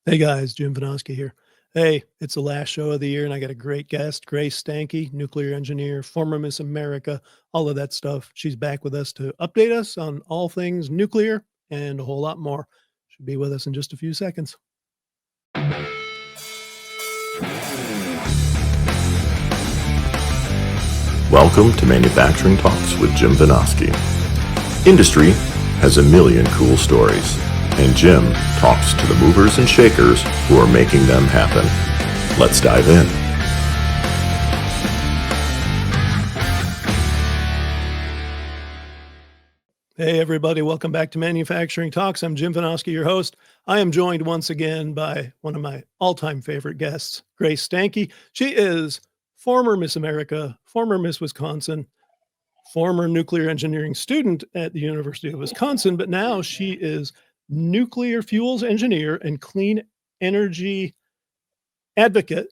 Hey guys, Jim Vanosky here. Hey, it's the last show of the year, and I got a great guest, Grace Stanke, nuclear engineer, former Miss America, all of that stuff. She's back with us to update us on all things nuclear and a whole lot more. She'll be with us in just a few seconds. Welcome to Manufacturing Talks with Jim Vanosky. Industry has a million cool stories, and Jim talks to the movers and shakers who are making them happen. Let's dive in. Hey everybody, welcome back to Manufacturing Talks. I'm Jim Vanosky, your host. I am joined once again by one of my all-time favorite guests, Grace Stanke. She is former Miss America, former Miss Wisconsin, former nuclear engineering student at the University of Wisconsin, but now she is nuclear fuels engineer and clean energy advocate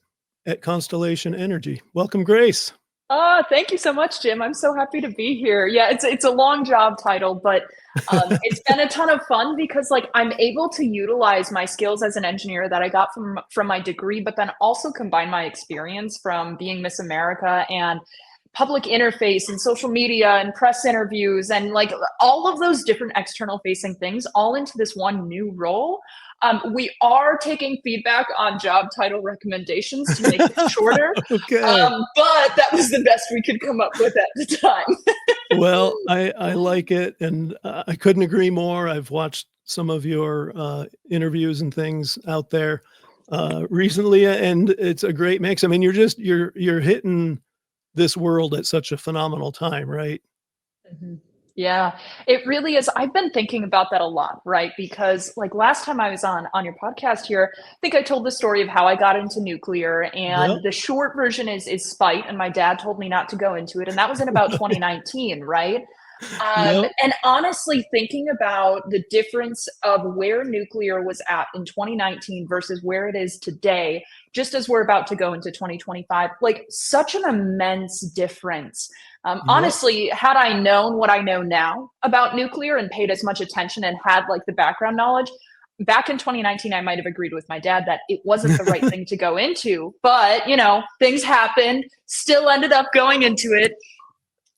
at Constellation Energy. Welcome, Grace. Thank you so much, Jim. I'm so happy to be here. Yeah, it's a long job title, but it's been a ton of fun because I'm able to utilize my skills as an engineer that I got from my degree, but then also combine my experience from being Miss America and public interface and social media and press interviews and all of those different external facing things all into this one new role. We are taking feedback on job title recommendations to make it shorter, Okay. but that was the best we could come up with at the time. Well, I like it, and I couldn't agree more. I've watched some of your interviews and things out there recently, and it's a great mix. I mean, you're hitting this world at such a phenomenal time, right? Mm-hmm. Yeah, it really is. I've been thinking about that a lot, right? Because last time I was on your podcast here, I think I told the story of how I got into nuclear, and Yep. the short version is spite, and my dad told me not to go into it, and that was in about 2019, right? Yep. And honestly, thinking about the difference of where nuclear was at in 2019 versus where it is today, just as we're about to go into 2025, such an immense difference. Yep. Honestly, had I known what I know now about nuclear and paid as much attention and had the background knowledge, back in 2019, I might have agreed with my dad that it wasn't the right thing to go into. But, things happened, still ended up going into it.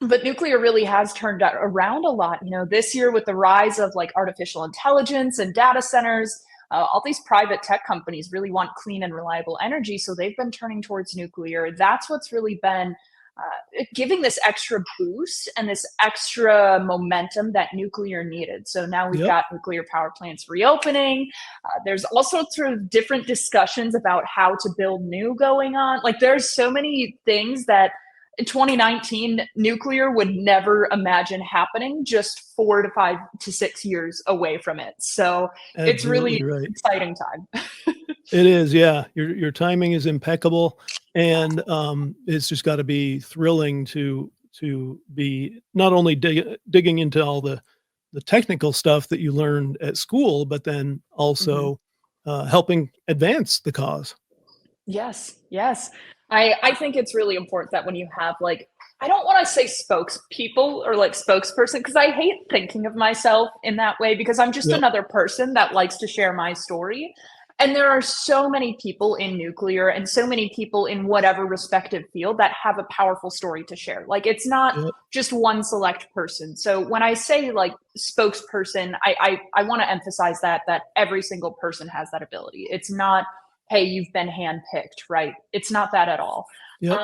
But nuclear really has turned around a lot. This year with the rise of artificial intelligence and data centers, all these private tech companies really want clean and reliable energy. So they've been turning towards nuclear. That's what's really been giving this extra boost and this extra momentum that nuclear needed. So now we've Yep. got nuclear power plants reopening. There's all sorts of different discussions about how to build new going on. There's so many things that in 2019, nuclear would never imagine happening just 4 to 5 to 6 years away from it. So it's really Absolutely right. exciting time. It is, yeah. Your timing is impeccable, and it's just got to be thrilling to be not only digging into all the technical stuff that you learned at school, but then also helping advance the cause. Yes, yes. I think it's really important that when you have I don't want to say spokespeople or spokesperson, because I hate thinking of myself in that way, because I'm just Yep. another person that likes to share my story. And there are so many people in nuclear and so many people in whatever respective field that have a powerful story to share. It's not Yep. just one select person. So when I say spokesperson, I want to emphasize that every single person has that ability. It's not, hey, you've been handpicked, right? It's not that at all. Yep.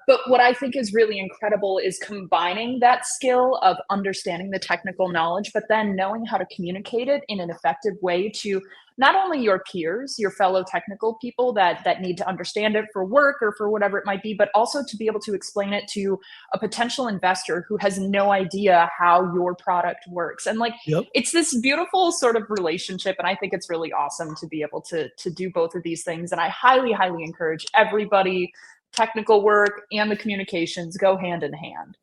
But what I think is really incredible is combining that skill of understanding the technical knowledge, but then knowing how to communicate it in an effective way to not only your peers, your fellow technical people that need to understand it for work or for whatever it might be, but also to be able to explain it to a potential investor who has no idea how your product works. And Yep. it's this beautiful sort of relationship, and I think it's really awesome to be able to do both of these things. And I highly, highly encourage everybody, technical work and the communications go hand in hand.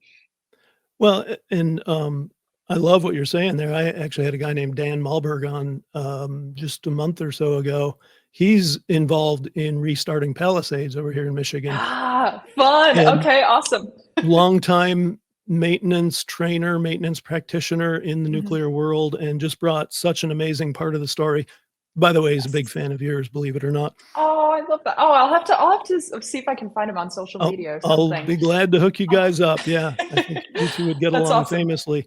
Well, and I love what you're saying there. I actually had a guy named Dan Malberg on just a month or so ago. He's involved in restarting Palisades over here in Michigan. Ah, fun. And Okay, awesome. longtime maintenance trainer, maintenance practitioner in the Mhm. nuclear world, and just brought such an amazing part of the story. By the way, he's a big Yes. fan of yours, believe it or not. Oh, I love that. Oh, I'll have to see if I can find him on social media or I'll something. be glad to hook you Oh, guys up. Yeah, I think you two would get that's along awesome. famously.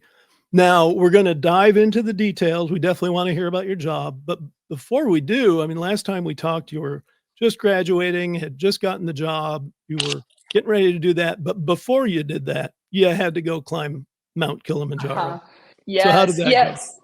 Now, we're gonna dive into the details. We definitely wanna hear about your job, but before we do, I mean, last time we talked, you were just graduating, had just gotten the job, you were getting ready to do that, but before you did that, you had to go climb Mount Uh-huh. Kilimanjaro. So how did Yes, that go? yes.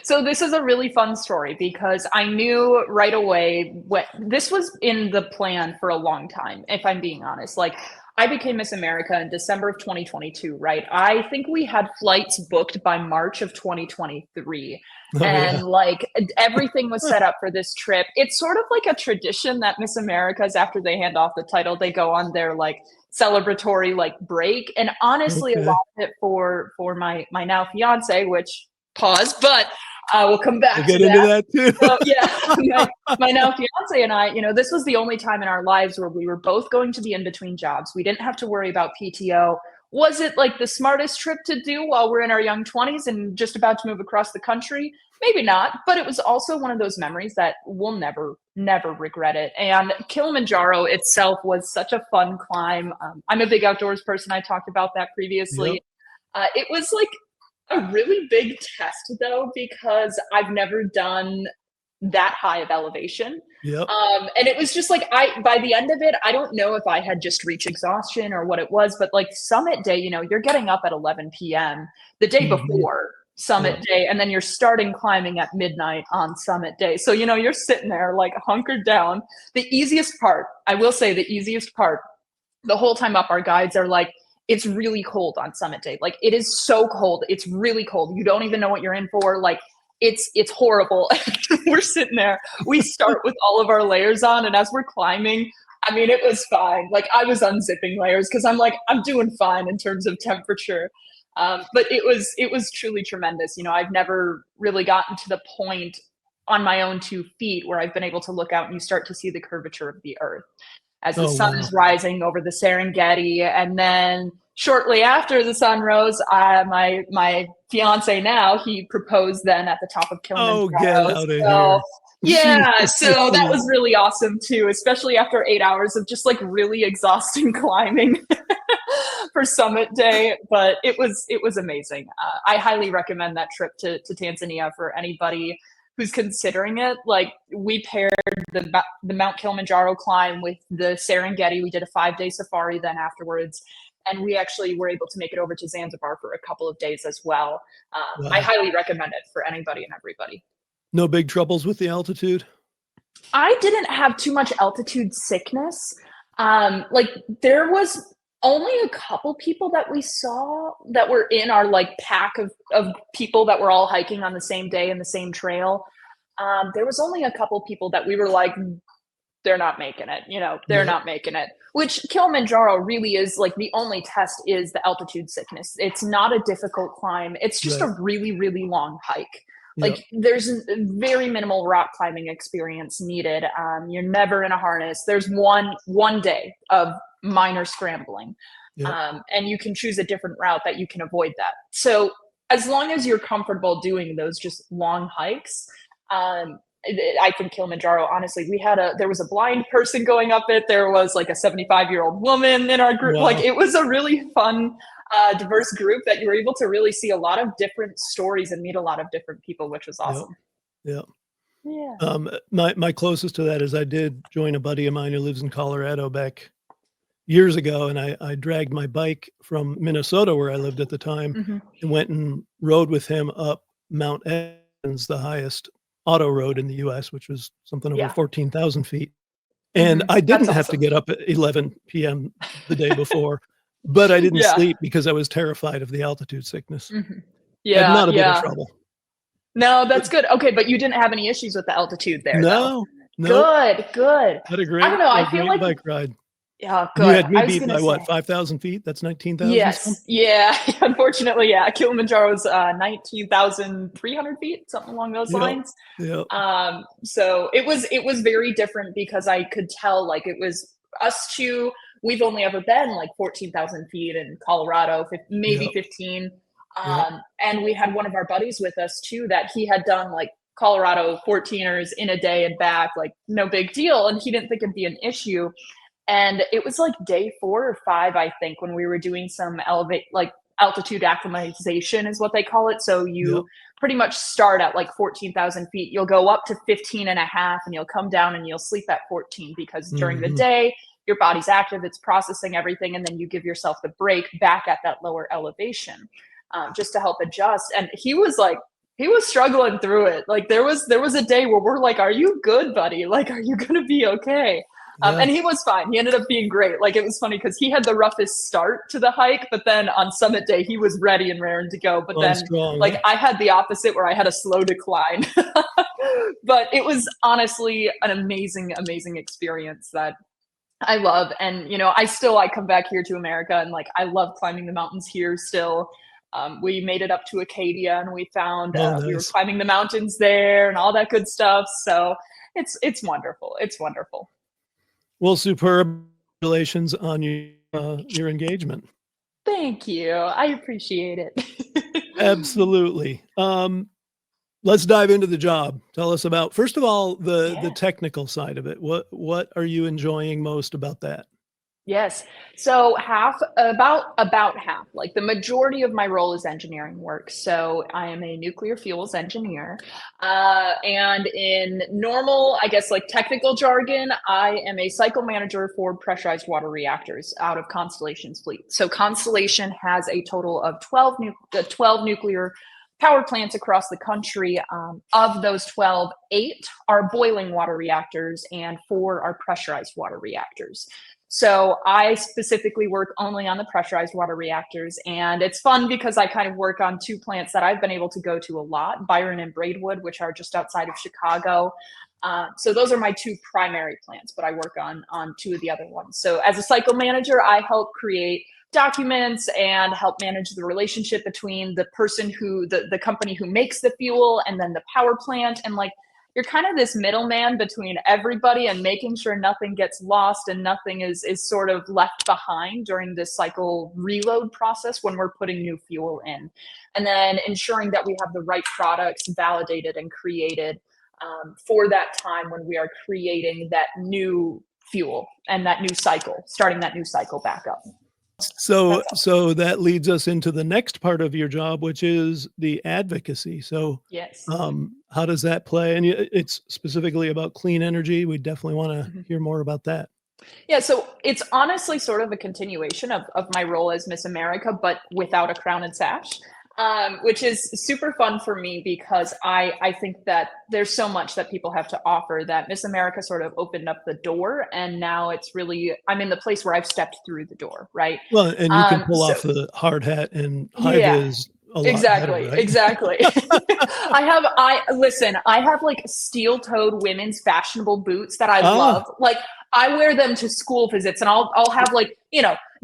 So this is a really fun story because I knew right away what this was in the plan for a long time, if I'm being honest. Like I became Miss America in December of 2022, right? I think we had flights booked by March of 2023. Oh, And yeah. like everything was set up for this trip. It's sort of like a tradition that Miss Americas, after they hand off the title, they go on their like celebratory like break. And honestly, a Okay. lot of it for my now fiance, which pause, but we'll come We'll back to get into that. that too. So yeah, my now fiance and I, this was the only time in our lives where we were both going to be in between jobs. We didn't have to worry about PTO. Was it like the smartest trip to do while we're in our young 20s and just about to move across the country? Maybe not, but it was also one of those memories that we'll never regret it. And Kilimanjaro itself was such a fun climb. I'm a big outdoors person. I talked about that Yep. previously. It was like a really big test though, because I've never done that high of elevation. Yep. And it was just like by the end of it, I don't know if I had just reached exhaustion or what it was, but like summit day, you're getting up at 11 p.m. the day Mhm. before summit Yep. day, and then you're starting climbing at midnight on summit day. So you're sitting there like hunkered down. The easiest part, I will say, the easiest part, the whole time up, our guides are like, it's really cold on summit day. Like it is so cold. It's really cold. You don't even know what you're in for. Like it's horrible. We're sitting there. We start with all of our layers on, and as we're climbing, I mean, it was fine. Like I was unzipping layers because I'm like, I'm doing fine in terms of temperature. But it was truly tremendous. I've never really gotten to the point on my own 2 feet where I've been able to look out and you start to see the curvature of the earth as the Oh, sun wow. is rising over the Serengeti. And then shortly after the sun rose, my fiance now, he proposed then at the top of Oh, get Kilimanjaro. out of So here. yeah, so that Jeez. was really awesome too, especially after 8 hours of just like really exhausting climbing for summit day. But it was amazing. I highly recommend that trip to Tanzania for anybody who's considering it. Like we paired the Mount Kilimanjaro climb with the Serengeti. We did a 5-day safari then afterwards, and we actually were able to make it over to Zanzibar for a couple of days as well. I Wow. highly recommend it for anybody and everybody. No big troubles with the altitude? I didn't have too much altitude sickness. Like there was only a couple people that we saw that were in our like pack of people that were all hiking on the same day in the same trail. There was only a couple people that we were like, they're not making it, they're Yep. not making it. Which Kilimanjaro really is like the only test is the altitude sickness. It's not a difficult climb. It's just Right. a really, really long hike. Yep. Like there's a very minimal rock climbing experience needed. You're never in a harness. There's one day of minor scrambling, Yep. and you can choose a different route that you can avoid that. So as long as you're comfortable doing those just long hikes, I think Kilimanjaro, honestly, there was a blind person going up it. There was like a 75-year-old woman in our group. Like Wow. it was a really fun, diverse group that you were able to really see a lot of different stories and meet a lot of different people, which was Yep. awesome. Yep. Yeah. My closest to that is I did join a buddy of mine who lives in Colorado back years ago, and I dragged my bike from Minnesota, where I lived at the time, Hmm. and went and rode with him up Mount Evans, the highest auto road in the US, which was something over Yeah. 14,000 feet. And Hmm. I That's didn't have to awesome. get up at 11 PM the day before, but I didn't Yeah. sleep because I was terrified of the altitude sickness. Hmm. Had Yeah. not a bit of Yeah. trouble. No, But that's good. Okay, but you didn't have any issues with the altitude there, though. no, nope, Good. Good. had I don't know. a I feel great like, bike ride. yeah, And you good. had me I was beat gonna by what, say. 5,000 feet? That's 19,000 some? Yes. Yeah. Unfortunately, yeah. Kilimanjaro's 19,300 feet, something along those Yep, lines. yep, So it was very different because I could tell like it was us two. We've only ever been like 14,000 feet in Colorado, maybe yep, 15. yep. And we had one of our buddies with us too that he had done like Colorado 14ers in a day and back, like no big deal. And he didn't think it'd be an issue. And it was like day 4 or 5, I think, when we were doing some altitude acclimatization is what they call it. So you pretty much start at like 14,000 feet. You'll go up to 15 and a half and you'll come down and you'll sleep at 14 because during the day, your body's active, it's processing everything. And then you give yourself the break back at that lower elevation just to help adjust. And he was struggling through it. Like there was a day where we're like, are you good, buddy? Like, are you going to be okay? And he was fine. He ended up being great. Like, it was funny because he had the roughest start to the hike, but then on summit day, he was ready and raring to go. But then strong, I had the opposite where I had a slow decline. But it was honestly an amazing, amazing experience that I love. And, I come back here to America and like, I love climbing the mountains here still. We made it up to Acadia and we found we were climbing the mountains there and all that good stuff. So it's wonderful. It's wonderful. Well, superb. Congratulations on your engagement. Thank you. I appreciate it. Absolutely. Let's dive into the job. Tell us about, first of all, the technical side of it. What are you enjoying most about that? Yes. So about half, like the majority of my role is engineering work. So I am a nuclear fuels engineer. And in normal, I guess like technical jargon, I am a cycle manager for pressurized water reactors out of Constellation's fleet. So Constellation has a total of 12 nuclear power plants across the country. Of those 12, 8 are boiling water reactors and 4 are pressurized water reactors. So I specifically work only on the pressurized water reactors. And it's fun because I kind of work on 2 plants that I've been able to go to a lot, Byron and Braidwood, which are just outside of Chicago. So those are my 2 primary plants, but I work on 2 of the other ones. So as a cycle manager, I help create documents and help manage the relationship between the person the company who makes the fuel and then the power plant. And like, you're kind of this middleman between everybody and making sure nothing gets lost and nothing is sort of left behind during this cycle reload process when we're putting new fuel in. And then ensuring that we have the right products validated and created for that time when we are creating that new fuel and that new cycle, starting that new cycle back up. So that leads us into the next part of your job, which is the advocacy. So yes, how does that play? And it's specifically about clean energy. We definitely want to hear more about that. Yeah, so it's honestly sort of a continuation of my role as Miss America, but without a crown and sash. Which is super fun for me because I think that there's so much that people have to offer that Miss America sort of opened up the door. And now it's really, I'm in the place where I've stepped through the door, right? Well, and you can pull off the hard hat and high vis a lot exactly, better, right? Exactly. I have like steel-toed women's fashionable boots that I love. Like I wear them to school visits and I'll have like,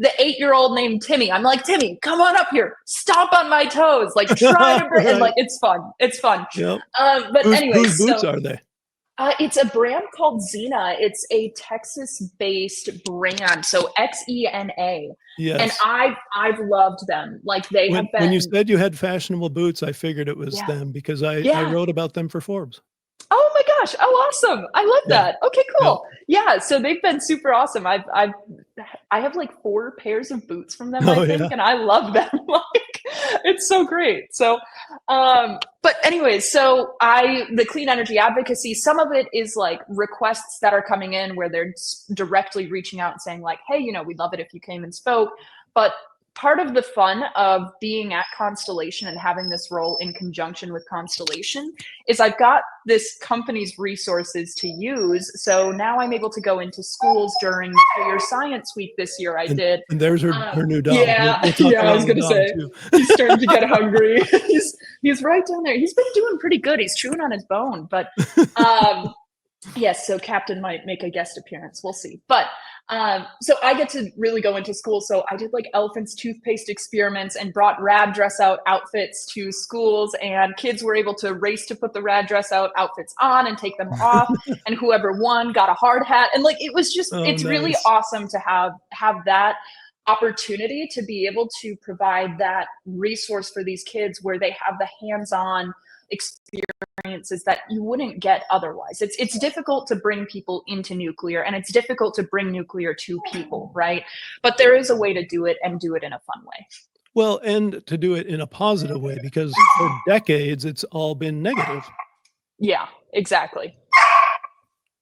the 8-year-old named Timmy. I'm like, Timmy, come on up here, stomp on my toes, like try to bring, and like, it's fun. It's fun. Yep. But anyway, whose boots are they? It's a brand called Xena. It's a Texas-based brand, so Xena. Yes. And I've loved them. Like they have been. When you said you had fashionable boots, I figured it was them because I wrote about them for Forbes. Oh my gosh! Oh, awesome! I love that. Okay, cool. Yeah, so they've been super awesome. I have like 4 pairs of boots from them, I think, and I love them. Like, it's so great. So, but anyways, so the clean energy advocacy, some of it is like requests that are coming in where they're directly reaching out and saying like, hey, we'd love it if you came and spoke. But part of the fun of being at Constellation and having this role in conjunction with Constellation is I've got this company's resources to use. So now I'm able to go into schools during Nuclear Science Week this year. I did. And there's her new dog. Yeah, I was going to say, he's starting to get hungry. He's right down there. He's been doing pretty good. He's chewing on his bone, but yes, so Captain might make a guest appearance. We'll see. But so I get to really go into school. So I did like elephant's toothpaste experiments and brought rad dress out outfits to schools, and kids were able to race to put the rad dress out outfits on and take them off. And whoever won got a hard hat. And like, it was just, it's nice. Really awesome to have that opportunity to be able to provide that resource for these kids where they have the hands-on experiences that you wouldn't get otherwise. It's difficult to bring people into nuclear, and it's difficult to bring nuclear to people, right? But there is a way to do it, and do it in a fun way. Well, and to do it in a positive way, because for decades it's all been negative. Yeah, exactly.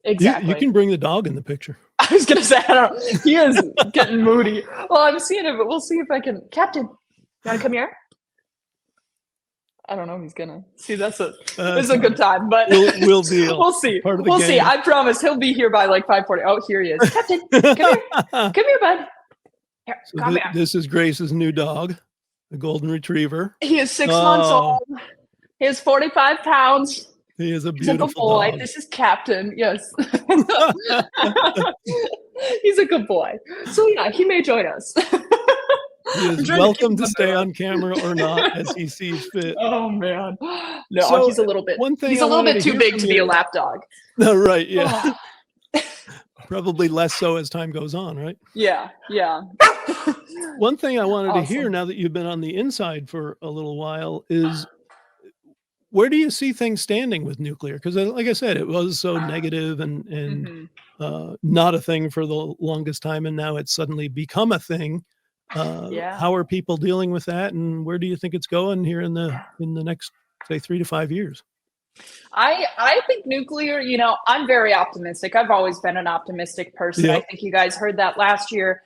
You can bring the dog in the picture. I was gonna say, I don't know. He is getting moody. Well, I'm seeing it, but we'll see if I can. Captain, you wanna come here? I don't know if he's gonna see. It's a good time, but we'll deal. We'll see. We'll see. I promise he'll be here by like 5:40. Oh, here he is. Captain, come here. Come here, bud. Here, So come here. This is Grace's new dog, a golden retriever. He is 6 months old. He is 45 pounds. He is a He's a good beautiful boy. dog. This is Captain. Yes. He's a good boy. So yeah, he may join us. He is welcome to stay on camera or not as he sees fit. Oh man. No, So, he's a little bit one thing he's I a little wanted bit to too hear big from to be you- a lap dog. No, right, yeah. Probably less so as time goes on, right? Yeah. One thing I wanted to hear Awesome. now that you've been on the inside for a little while is, where do you see things standing with nuclear? Because like I said, it was so negative and Mhm. not a thing for the longest time, and now it's suddenly become a thing. Yeah. How are people dealing with that, and where do you think it's going here in the next, say, 3 to 5 years? I think nuclear, I'm very optimistic. I've always been an optimistic person. Yep. I think you guys heard that last year.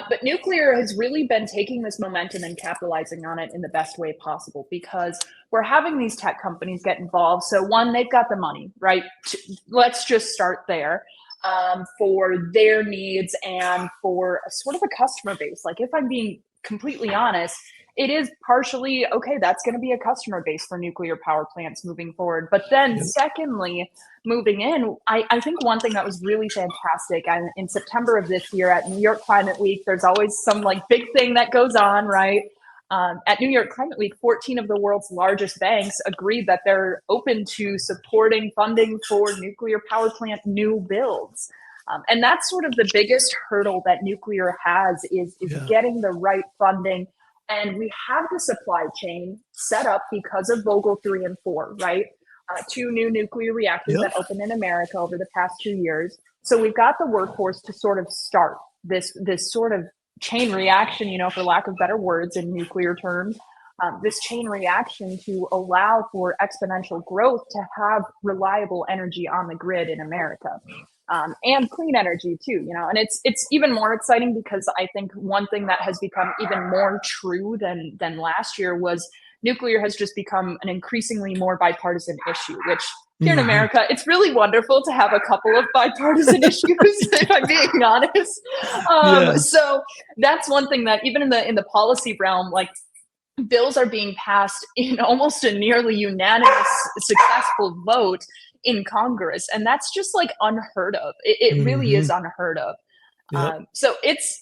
But nuclear has really been taking this momentum and capitalizing on it in the best way possible, because we're having these tech companies get involved. So one, they've got the money, right? Let's just start there. For their needs and for a sort of a customer base. Like, if I'm being completely honest, it is partially, okay, that's going to be a customer base for nuclear power plants moving forward. But then secondly, moving in, I think one thing that was really fantastic, and in September of this year at New York Climate Week, there's always some like big thing that goes on, right? At New York Climate Week, 14 of the world's largest banks agreed that they're open to supporting funding for nuclear power plant new builds. And that's sort of the biggest hurdle that nuclear has is getting the right funding. And we have the supply chain set up because of Vogtle 3 and 4, right? 2 new nuclear reactors that opened in America over the past 2 years. So we've got the workforce to sort of start this sort of chain reaction, for lack of better words in nuclear terms, this chain reaction to allow for exponential growth to have reliable energy on the grid in America. And clean energy too, and it's even more exciting because I think one thing that has become even more true than last year was nuclear has just become an increasingly more bipartisan issue, which here in America, it's really wonderful to have a couple of bipartisan issues, if I'm being honest. So that's one thing that even in the policy realm, like, bills are being passed in almost a nearly unanimous, successful vote in Congress. And that's just like unheard of. It really is unheard of. So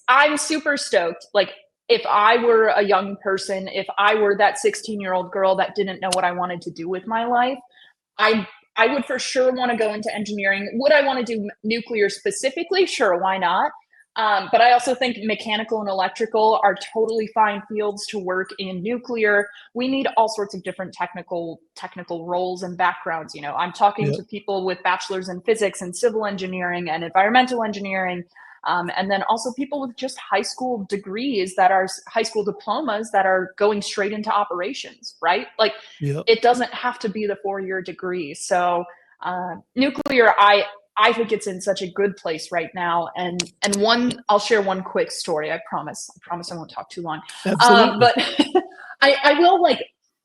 I'm super stoked. Like, if I were a young person, if I were that 16-year-old girl that didn't know what I wanted to do with my life, I would for sure want to go into engineering. Would I want to do nuclear specifically? Sure, why not? But I also think mechanical and electrical are totally fine fields to work in nuclear. We need all sorts of different technical roles and backgrounds. I'm talking to people with bachelors in physics and civil engineering and environmental engineering. And then also people with just high school degrees that are high school diplomas that are going straight into operations, right? Like, it doesn't have to be the 4-year degree. So nuclear, I think it's in such a good place right now. And I'll share one quick story. I promise I won't talk too long. But I will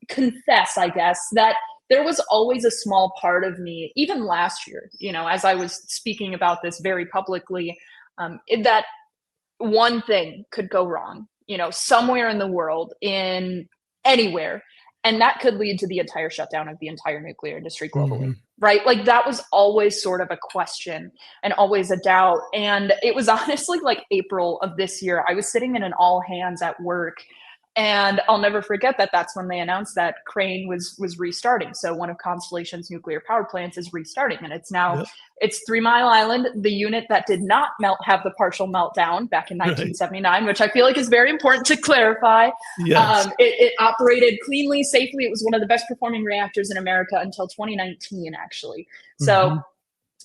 confess, I guess, that there was always a small part of me, even last year, as I was speaking about this very publicly, that one thing could go wrong, somewhere in the world, in anywhere. And that could lead to the entire shutdown of the entire nuclear industry globally, right? Like, that was always sort of a question and always a doubt. And it was honestly like April of this year, I was sitting in an all hands at work, And I'll never forget that that's when they announced that Crane was restarting. So one of Constellation's nuclear power plants is restarting, and Yep. it's 3 Mile Island, the unit that did not have the partial meltdown back in Right. 1979, which I feel like is very important to clarify. Yes. It operated cleanly, safely. It was one of the best performing reactors in America until 2019, actually. So Mhm.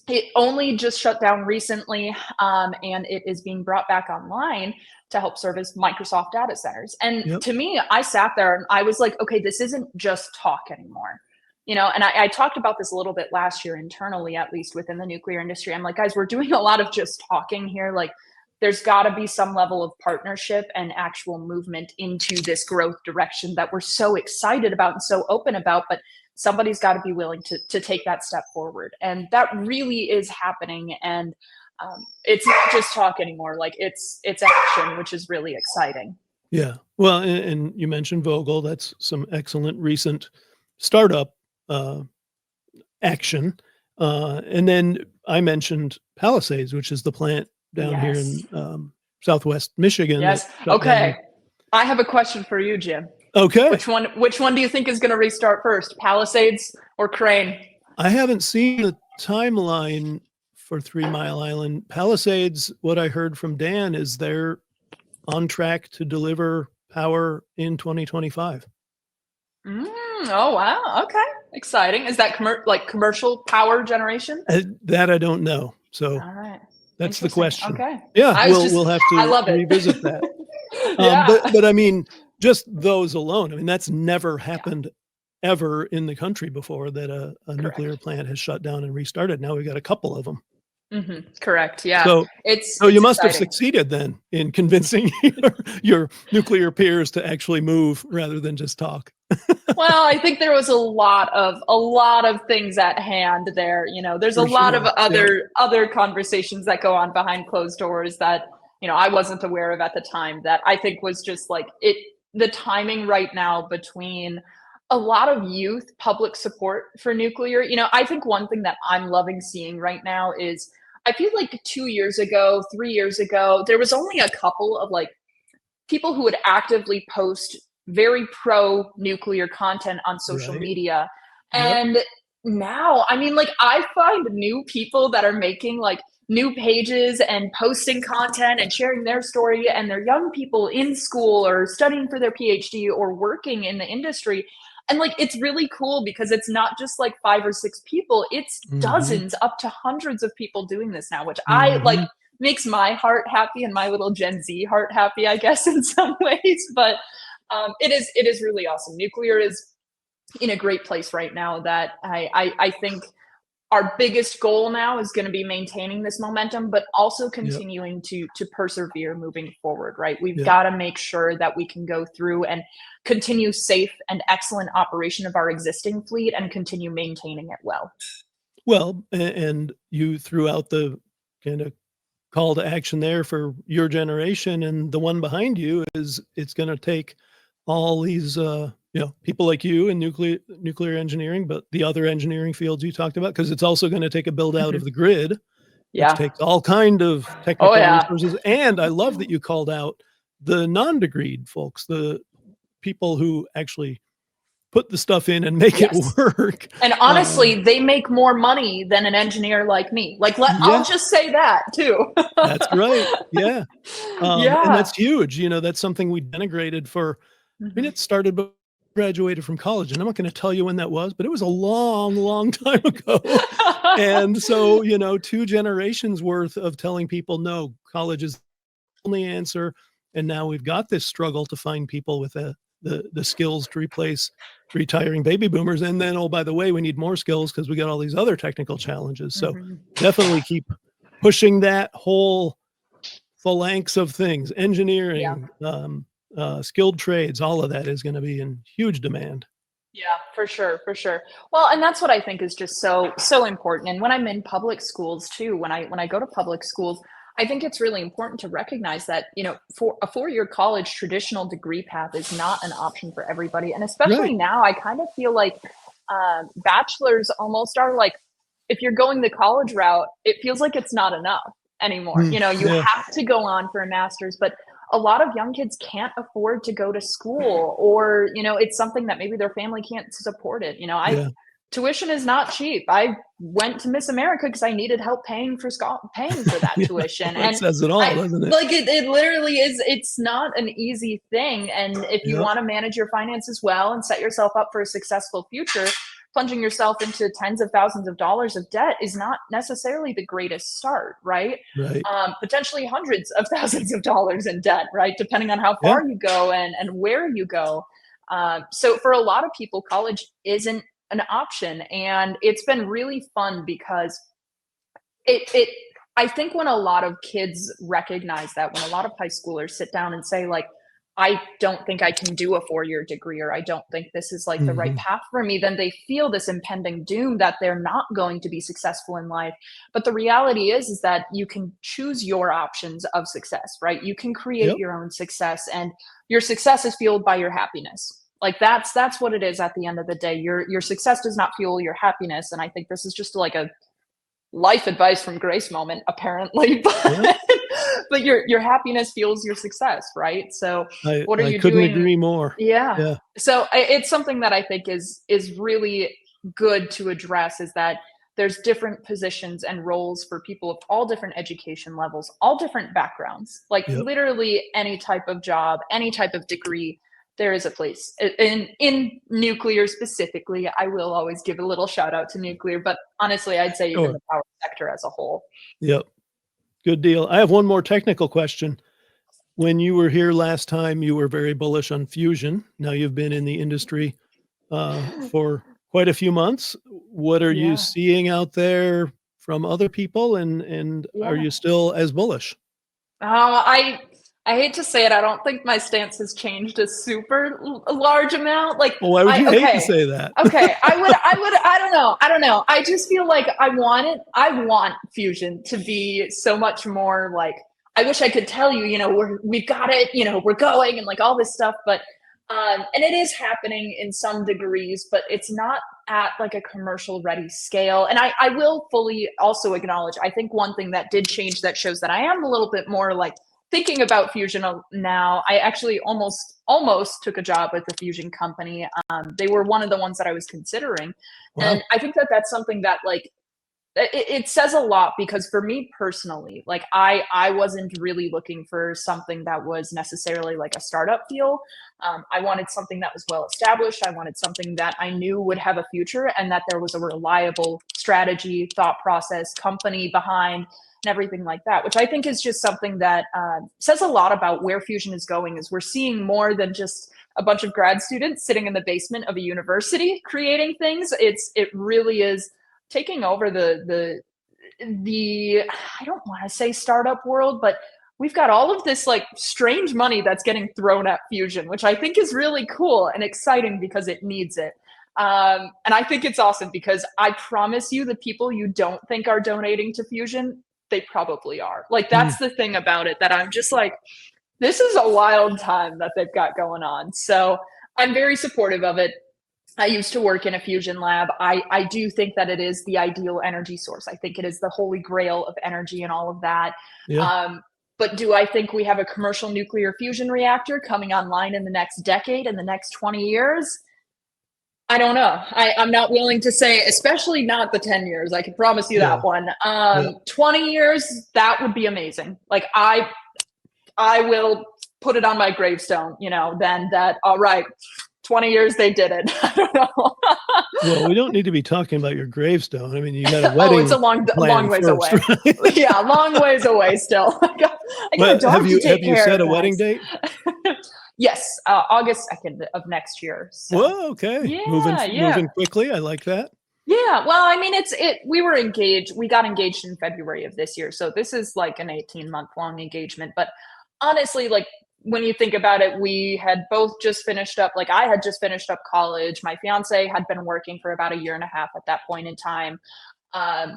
it only just shut down recently, and it is being brought back online to help service Microsoft data centers. And Yep. to me, I sat there and I was like, okay, this isn't just talk anymore. And I talked about this a little bit last year internally, at least within the nuclear industry. I'm like, guys, we're doing a lot of just talking here. Like, there's got to be some level of partnership and actual movement into this growth direction that we're so excited about and so open about. But somebody's got to be willing to take that step forward, and that really is happening. And it's not just talk anymore. Like, it's action, which is really exciting. Yeah. Well, and you mentioned Vogel. That's some excellent recent startup action. And then I mentioned Palisades, which is the plant down here in Yes. Southwest Michigan. Yes. that shut down. Okay. I have a question for you, Jim. Okay. Which one do you think is going to restart first, Palisades or Crane? I haven't seen the timeline for 3 Mile Island. Palisades, what I heard from Dan is they're on track to deliver power in 2025. Oh, wow. Okay. Exciting. Is that commercial power generation? That I don't know. So All right. that's the Interesting. question. Okay. Yeah, we'll have I to love it. revisit that. Yeah. But I mean, just those alone, I mean, that's never happened ever in the country before, that a nuclear plant has shut down and restarted. Now we've got a couple of them. Correct. Yeah. So It's you must have exciting. succeeded then in convincing your nuclear peers to actually move rather than just talk. Well, I think there was a lot of things at hand there. There's a For lot of sure. other conversations that go on behind closed doors that, I wasn't aware of at the time, that I think was just like the timing right now between a lot of youth public support for nuclear. I think one thing that I'm loving seeing right now is, I feel like 2 years ago, 3 years ago, there was only a couple of like people who would actively post very pro nuclear content on social Right. media. Yep. And now, I mean, like, I find new people that are making like new pages and posting content and sharing their story, and they're young people in school or studying for their PhD or working in the industry. And like, it's really cool because it's not just like 5 or 6 people, it's Mhm. dozens, up to hundreds of people doing this now, which I like, Mhm. makes my heart happy and my little Gen Z heart happy, I guess, in some ways. But it is really awesome. Nuclear is in a great place right now. That I think our biggest goal now is going to be maintaining this momentum, but also Yep. continuing to persevere moving forward. Right, we've Yep. got to make sure that we can go through and continue safe and excellent operation of our existing fleet and continue maintaining it well. Well, and you threw out the kind of call to action there for your generation, and the one behind you is it's going to take all these people like you in nuclear engineering, but the other engineering fields you talked about, because it's also going to take a build out of the grid, which Yeah. takes all kind of Oh technical yeah. resources. And I love that you called out the non-degreed folks, the people who actually put the stuff in and make it Yes. work. And honestly, they make more money than an engineer like me. Like, Yeah, I'll just say that too. that's right. Yeah. And Yeah. that's huge. That's something we denigrated for. I mean, Mhm. it started but graduated from college, and I'm not going to tell you when that was, but it was a long, long time ago. And so, 2 generations worth of telling people, no, college is the only answer. And now we've got this struggle to find people with the skills to replace retiring baby boomers. And then, oh, by the way, we need more skills because we got all these other technical challenges. So Mhm. definitely keep pushing that whole phalanx of things, Yeah. engineering, skilled trades, all of that is going to be in huge demand. Yeah, for sure, for sure. Well, and that's what I think is just so important. And when I'm in public schools too, when I go to public schools, I think it's really important to recognize that, for a 4-year college traditional degree path is not an option for everybody. And especially Right. now, I kind of feel like bachelors almost are like, if you're going the college route, it feels like it's not enough anymore. You Yeah. have to go on for a master's. But a lot of young kids can't afford to go to school, or, it's something that maybe their family can't support it. Yeah. Tuition is not cheap. I went to Miss America because I needed help paying for that Yeah. tuition. That And says it all, doesn't it? like it literally is, it's not an easy thing. And if you Yep. want to manage your finances well and set yourself up for a successful future, plunging yourself into tens of thousands of dollars of debt is not necessarily the greatest start, right? Right. Potentially hundreds of thousands of dollars in debt, right? Depending on how Yeah. far you go and where you go. So for a lot of people, college isn't an option. And it's been really fun because it I think when a lot of kids recognize that, when a lot of high schoolers sit down and say, like, I don't think I can do a 4-year degree, or I don't think this is like the right Mhm. path for me, then they feel this impending doom that they're not going to be successful in life. But the reality is that you can choose your options of success, right? You can create Yep. your own success, and your success is fueled by your happiness. Like that's what it is at the end of the day. Your success does not fuel your happiness. And I think this is just like a life advice from Grace moment, apparently. Yeah. But your happiness fuels your success, right? So I what are I you couldn't doing? agree more. Yeah. Yeah. So it's something that I think is really good to address, is that there's different positions and roles for people of all different education levels, all different backgrounds, like Yep. literally any type of job, any type of degree. There is a place in nuclear specifically. I will always give a little shout out to nuclear, but honestly, I'd say even Sure. the power sector as a whole. Yep. Good deal. I have one more technical question. When you were here last time, you were very bullish on fusion. Now you've been in the industry for quite a few months. What are you Yeah. seeing out there from other people, and are Yeah. you still as bullish? I hate to say it, I don't think my stance has changed a super large amount. Like, Well, why would you hate to okay, say that? I don't know. I just feel like I want fusion to be so much more like, I wish I could tell you, we've got it, we're going and like all this stuff, but, and it is happening in some degrees, but it's not at like a commercial ready scale. And I will fully also acknowledge, I think one thing that did change that shows that I am a little bit more like thinking about fusion now. I actually almost took a job with a fusion company. They were one of the ones that I was considering, Wow. and I think that that's something that like it says a lot, because for me personally, like I wasn't really looking for something that was necessarily like a startup feel. I wanted something that was well established. I wanted something that I knew would have a future, and that there was a reliable strategy, thought process, company behind, and everything like that, which I think is just something that says a lot about where fusion is going. Is we're seeing more than just a bunch of grad students sitting in the basement of a university creating things. It really is taking over the I don't want to say startup world, but we've got all of this like strange money that's getting thrown at fusion, which I think is really cool and exciting because it needs it. And I think it's awesome, because I promise you, the people you don't think are donating to fusion, they probably are. Like, that's Mm. the thing about it, that I'm just like, this is a wild time that they've got going on. So I'm very supportive of it. I used to work in a fusion lab. I do think that it is the ideal energy source. I think it is the holy grail of energy and all of that. Yeah. Um, but do I think we have a commercial nuclear fusion reactor coming online in the next decade, in the next 20 years? I don't know. I'm not willing to say, especially not the 10 years. I can promise you Yeah. that one. Yeah. 20 years, that would be amazing. Like, I will put it on my gravestone, then that, all right, 20 years they did it. I don't know. Well, we don't need to be talking about your gravestone. I mean, you got a Oh, it's wedding a long plan ways first, away. right? Yeah, long ways away still. I got Well, a dog to take have you care set of, a wedding guys. date? Yes, August 2nd of next year. So Whoa, okay. yeah. Moving quickly. I like that. Yeah, well, I mean, we were engaged. We got engaged in February of this year. So this is like an 18-month long engagement. But honestly, like, when you think about it, we had both just finished up, like, I had just finished up college. My fiance had been working for about a year and a half at that point in time.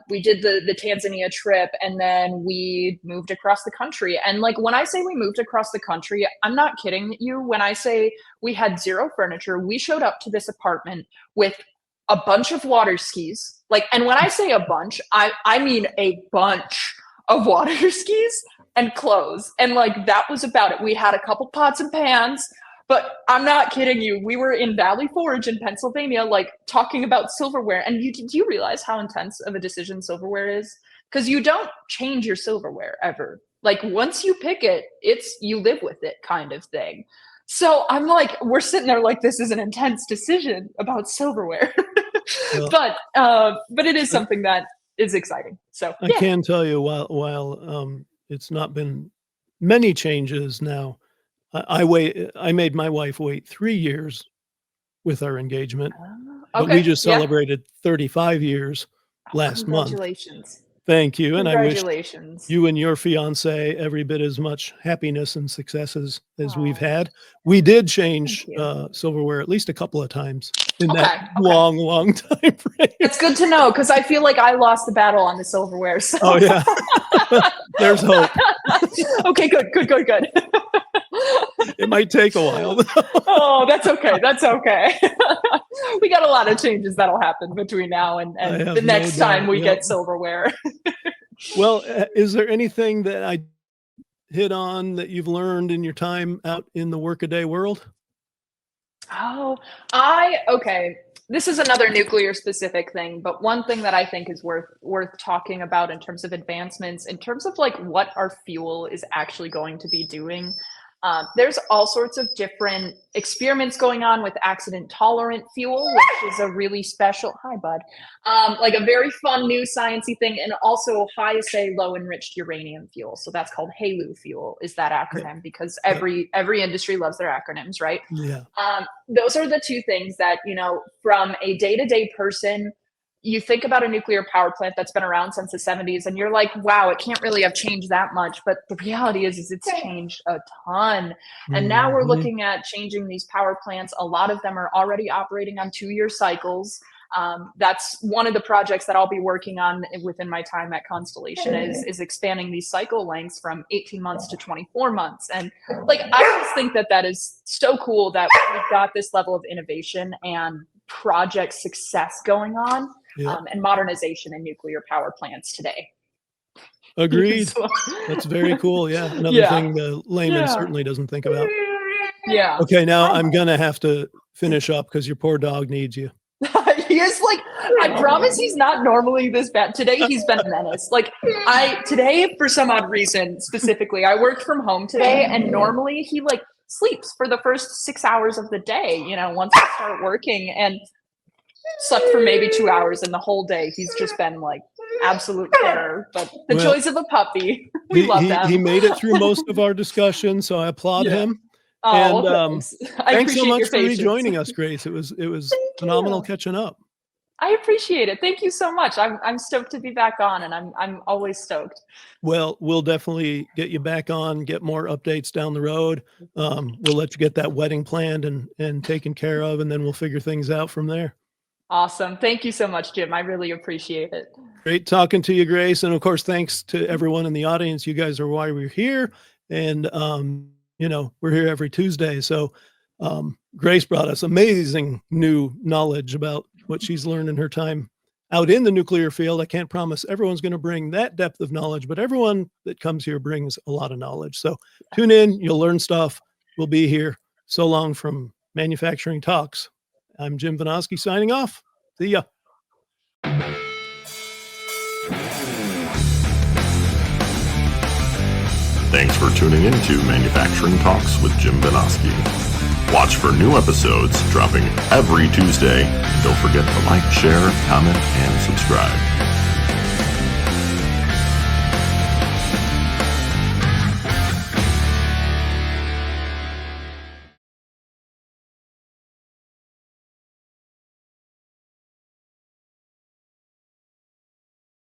We did the Tanzania trip, and then we moved across the country. And like, when I say we moved across the country, I'm not kidding you. When I say we had zero furniture, we showed up to this apartment with a bunch of water skis. Like, and when I say a bunch, I mean a bunch of water skis and clothes. And like, that was about it. We had a couple pots and pans, but I'm not kidding you. We were in Valley Forge in Pennsylvania, like talking about silverware. And do you realize how intense of a decision silverware is? Because you don't change your silverware ever. Like once you pick it, you live with it kind of thing. So I'm like, we're sitting there like, this is an intense decision about silverware. Well, but it is something that is exciting. So I can tell you, while it's not been many changes now, I made my wife wait 3 years with our engagement, but we just celebrated 35 years last month. Congratulations. Thank you. And I wish Congratulations. you and your fiance every bit as much happiness and successes as we've had. We did change silverware at least a couple of times in that long time frame. It's good to know, because I feel like I lost the battle on the silverware. So. Oh, yeah. There's hope. Okay, good. It might take a while. Oh, that's okay. That's okay. We got a lot of changes that'll happen between now and the next time we get silverware. Well, is there anything that I hit on that you've learned in your time out in the workaday world? Okay. This is another nuclear specific thing, but one thing that I think is worth talking about in terms of advancements, in terms of like what our fuel is actually going to be doing. There's all sorts of different experiments going on with accident tolerant fuel, which is a really special, hi bud, like a very fun new sciencey thing, and also high assay low enriched uranium fuel. So that's called HALEU fuel, is that acronym, because every industry loves their acronyms, right? Yeah. Those are the two things that, from a day-to-day person, you think about a nuclear power plant that's been around since the 70s and you're like, wow, it can't really have changed that much. But the reality is it's changed a ton. And now we're looking at changing these power plants. A lot of them are already operating on 2-year cycles. That's one of the projects that I'll be working on within my time at Constellation is expanding these cycle lengths from 18 months to 24 months. And like, I just think that is so cool that we've got this level of innovation and project success going on. And modernization in nuclear power plants today. Agreed. That's very cool. Yeah. Another thing the layman certainly doesn't think about. Yeah. Okay. Now I'm going to have to finish up because your poor dog needs you. He is like, I promise he's not normally this bad. Today he's been a menace. Like today for some odd reason specifically, I worked from home today and normally he like sleeps for the first 6 hours of the day, once I start working, and slept for maybe 2 hours, and the whole day he's just been like absolute terror. But the joys of a puppy, we love them. He made it through most of our discussion, so I applaud him. Oh, and thanks so much for rejoining us, Grace. It was phenomenal catching up. I appreciate it. Thank you so much. I'm stoked to be back on, and I'm always stoked. Well, we'll definitely get you back on, get more updates down the road. We'll let you get that wedding planned and taken care of, and then we'll figure things out from there. Awesome. Thank you so much, Jim. I really appreciate it. Great talking to you, Grace. And of course, thanks to everyone in the audience. You guys are why we're here. And, we're here every Tuesday. So Grace brought us amazing new knowledge about what she's learned in her time out in the nuclear field. I can't promise everyone's going to bring that depth of knowledge, but everyone that comes here brings a lot of knowledge. So tune in, you'll learn stuff. We'll be here. So long from Manufacturing Talks. I'm Jim Vinosky signing off. See ya. Thanks for tuning in to Manufacturing Talks with Jim Vinosky. Watch for new episodes dropping every Tuesday. Don't forget to like, share, comment, and subscribe.